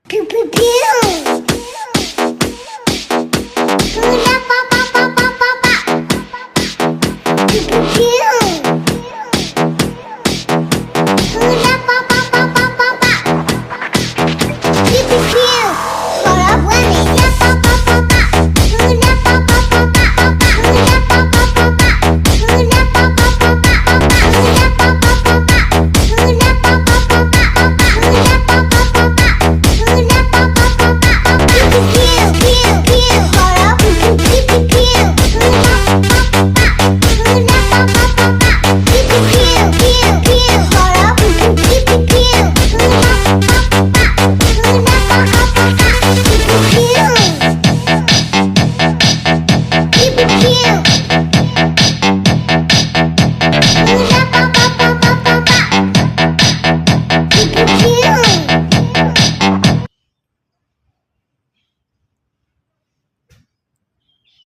Pew pew pew. Hula pa pa pa pa pa pa. Pew pew pew. Hula pa pa pa pa pa pa. Pew pew pew. Hora buena ya pa pa pa pa. Hula pa pa pa pa pa pa. Hula pa pa pa pa. Hula pa pa pa pa pa pa. Hula pa pa pa pa. Hula pa pa pa pa pa pa. Hula pa pa pa pa. Hula pa pa pa pa. Pew pew pew pew. Hora pew pew pew pew. Hula pa pa pa pa. Hula pa pa pa pa. Pew pew pew pew. Hora pew pew pew pew. Hula pa pa pa pa. Hula pa pa pa pa.